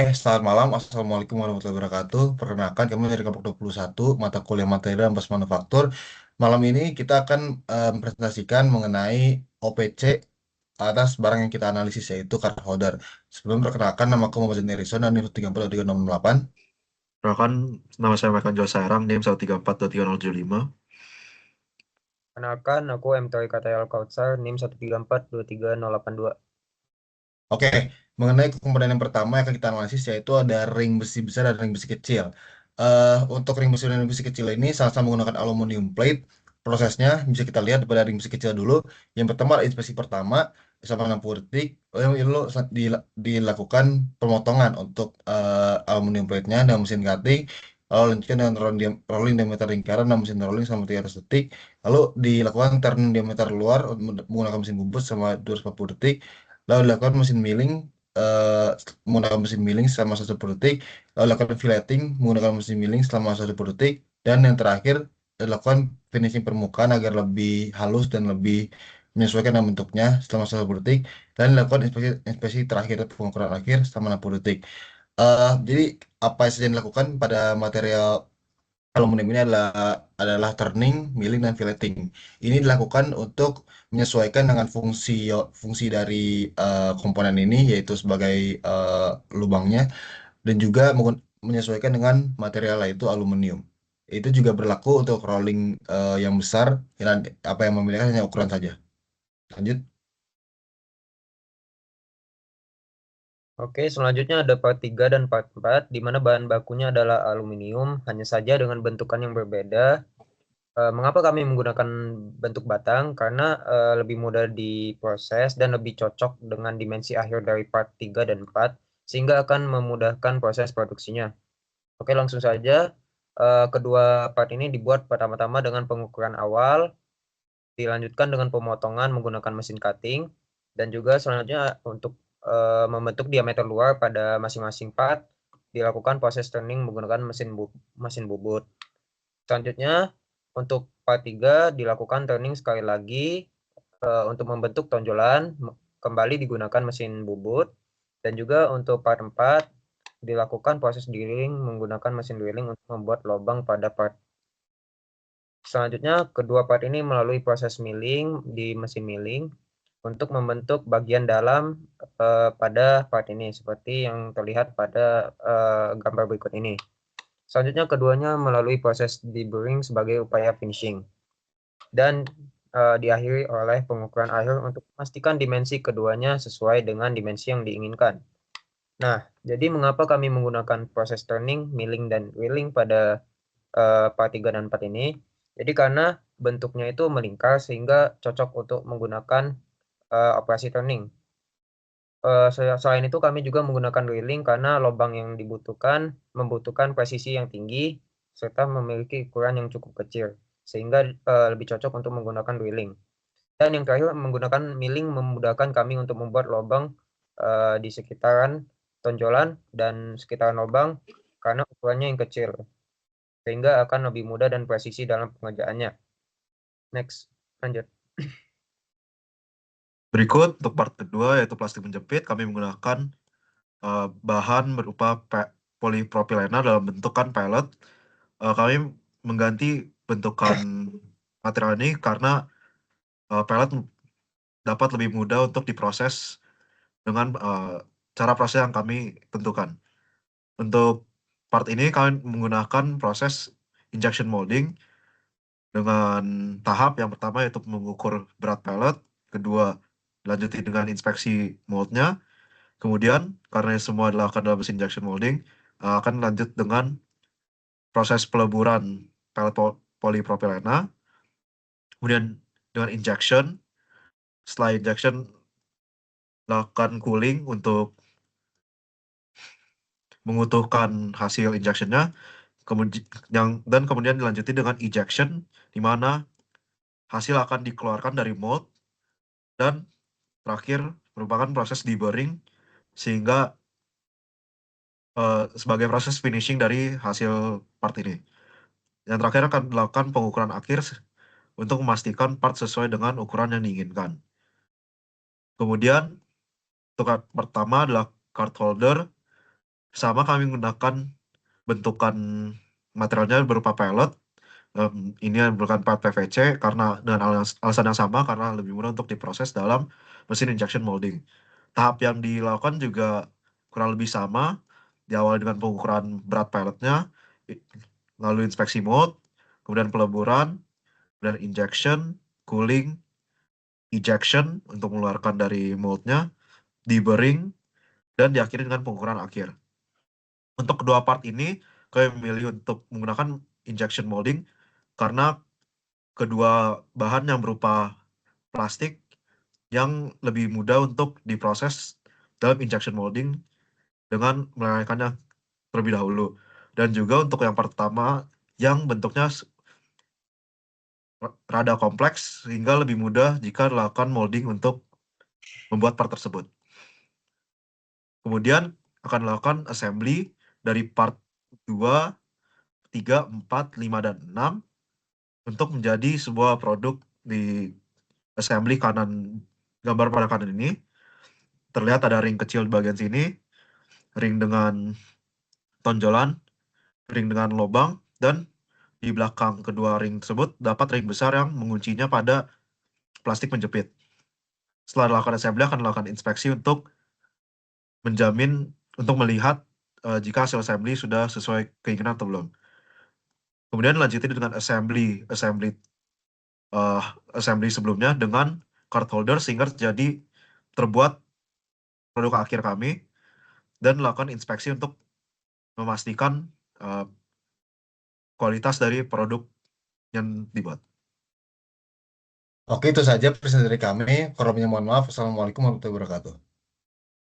Selamat malam. Assalamualaikum warahmatullahi wabarakatuh. Perkenalkan, kami dari kelompok 21, mata kuliah materi dan pas manufaktur. Malam ini kita akan mempresentasikan mengenai OPC atas barang yang kita analisis, yaitu card holder. Sebelum perkenalkan, nama aku Muhammad Zain Erison dan NIM 1342368. Perkenalkan, nama saya Michael Joe Sairang, NIM 1342375. Kenalkan, aku M. Tori Katayal Kautsar, NIM 1342382. Oke, mengenai komponen yang pertama yang akan kita analisis yaitu ada ring besi besar dan ring besi kecil. Untuk ring besi dan ring besi kecil ini sama-sama menggunakan aluminium plate. Prosesnya bisa kita lihat pada ring besi kecil dulu. Yang pertama inspeksi pertama sama 60 detik. Yang lalu dilakukan pemotongan untuk aluminium plate-nya dengan mesin cutting. Lalu lanjutkan dengan rolling diameter lingkaran dan mesin rolling selama 300 detik. Lalu dilakukan turning diameter luar menggunakan mesin bungkus selama 240 detik. Lalu dilakukan mesin milling eh, menggunakan mesin milling selama 1 detik. Lalu dilakukan filleting menggunakan mesin milling selama 1 detik. Dan yang terakhir dilakukan finishing permukaan agar lebih halus dan lebih menyesuaikan dengan bentuknya selama 1 detik. Dan dilakukan inspeksi terakhir atau pengukuran akhir selama 60 detik. Jadi apa saja yang dilakukan pada material aluminium ini adalah turning, milling, dan filleting. Ini dilakukan untuk menyesuaikan dengan fungsi dari komponen ini, yaitu sebagai lubangnya, dan juga menyesuaikan dengan material yaitu aluminium. Itu juga berlaku untuk rolling yang besar, dan apa yang memiliki hanya ukuran saja. Lanjut. Oke, selanjutnya ada part 3 dan part 4, di mana bahan bakunya adalah aluminium, hanya saja dengan bentukan yang berbeda. Mengapa kami menggunakan bentuk batang? Karena lebih mudah diproses dan lebih cocok dengan dimensi akhir dari part 3 dan 4, sehingga akan memudahkan proses produksinya. Oke, langsung saja. Kedua part ini dibuat pertama-tama dengan pengukuran awal, dilanjutkan dengan pemotongan menggunakan mesin cutting, dan juga selanjutnya untuk membentuk diameter luar pada masing-masing part dilakukan proses turning menggunakan mesin bubut. Selanjutnya untuk part 3 dilakukan turning sekali lagi untuk membentuk tonjolan kembali digunakan mesin bubut, dan juga untuk part 4 dilakukan proses drilling menggunakan mesin drilling untuk membuat lubang pada part. Selanjutnya, kedua part ini melalui proses milling di mesin milling untuk membentuk bagian dalam pada part ini, seperti yang terlihat pada gambar berikut ini. Selanjutnya, keduanya melalui proses deburring sebagai upaya finishing, dan diakhiri oleh pengukuran akhir untuk memastikan dimensi keduanya sesuai dengan dimensi yang diinginkan. Nah, jadi mengapa kami menggunakan proses turning, milling, dan drilling pada part 3 dan 4 ini? Jadi karena bentuknya itu melingkar sehingga cocok untuk menggunakan operasi turning. Selain itu kami juga menggunakan drilling karena lubang yang dibutuhkan membutuhkan presisi yang tinggi serta memiliki ukuran yang cukup kecil, sehingga lebih cocok untuk menggunakan drilling. Dan yang terakhir, menggunakan milling memudahkan kami untuk membuat lubang di sekitaran tonjolan dan sekitaran lubang karena ukurannya yang kecil, sehingga akan lebih mudah dan presisi dalam pengerjaannya. Next, lanjut. Berikut untuk part kedua, yaitu plastik menjepit, kami menggunakan bahan berupa polipropilena dalam bentukan pellet. Kami mengganti bentukan material ini karena pellet dapat lebih mudah untuk diproses dengan cara proses yang kami tentukan. Untuk part ini kami menggunakan proses injection molding dengan tahap yang pertama yaitu mengukur berat pellet, kedua dilanjuti dengan inspeksi moldnya, kemudian karena semua dilakukan dalam mesin injection molding, akan lanjut dengan proses peleburan pellet polipropilena, kemudian dengan injection. Setelah injection, lakukan cooling untuk mengutuhkan hasil injectionnya, dan kemudian dilanjuti dengan ejection, di mana hasil akan dikeluarkan dari mold, dan terakhir merupakan proses deburring sehingga sebagai proses finishing dari hasil part ini. Yang terakhir akan dilakukan pengukuran akhir untuk memastikan part sesuai dengan ukuran yang diinginkan. Kemudian untuk pertama adalah card holder. Sama kami menggunakan bentukan materialnya berupa pellet. Ini bukan part PVC karena dengan alasan yang sama, karena lebih mudah untuk diproses dalam mesin injection molding. Tahap yang dilakukan juga kurang lebih sama, diawali dengan pengukuran berat pelletnya, lalu inspeksi mold, kemudian peleburan, kemudian injection, cooling, ejection untuk mengeluarkan dari moldnya, deburring, dan diakhiri dengan pengukuran akhir. Untuk kedua part ini, kami memilih untuk menggunakan injection molding karena kedua bahan yang berupa plastik yang lebih mudah untuk diproses dalam injection molding dengan melelehkannya terlebih dahulu. Dan juga untuk yang pertama yang bentuknya rada kompleks sehingga lebih mudah jika dilakukan molding untuk membuat part tersebut. Kemudian akan dilakukan assembly dari part 2, 3, 4, 5, dan 6 untuk menjadi sebuah produk. Di assembly kanan, gambar pada kanan ini terlihat ada ring kecil di bagian sini, ring dengan tonjolan, ring dengan lubang, dan di belakang kedua ring tersebut dapat ring besar yang menguncinya pada plastik penjepit. Setelah dilakukan assembly, akan dilakukan inspeksi untuk melihat jika hasil assembly sudah sesuai keinginan atau belum. Kemudian lanjutin dengan assembly sebelumnya dengan card holder sehingga terbuat produk akhir kami, dan melakukan inspeksi untuk memastikan kualitas dari produk yang dibuat. Oke, itu saja presentasi dari kami. Kurang lebihnya mohon maaf. Assalamualaikum warahmatullahi wabarakatuh.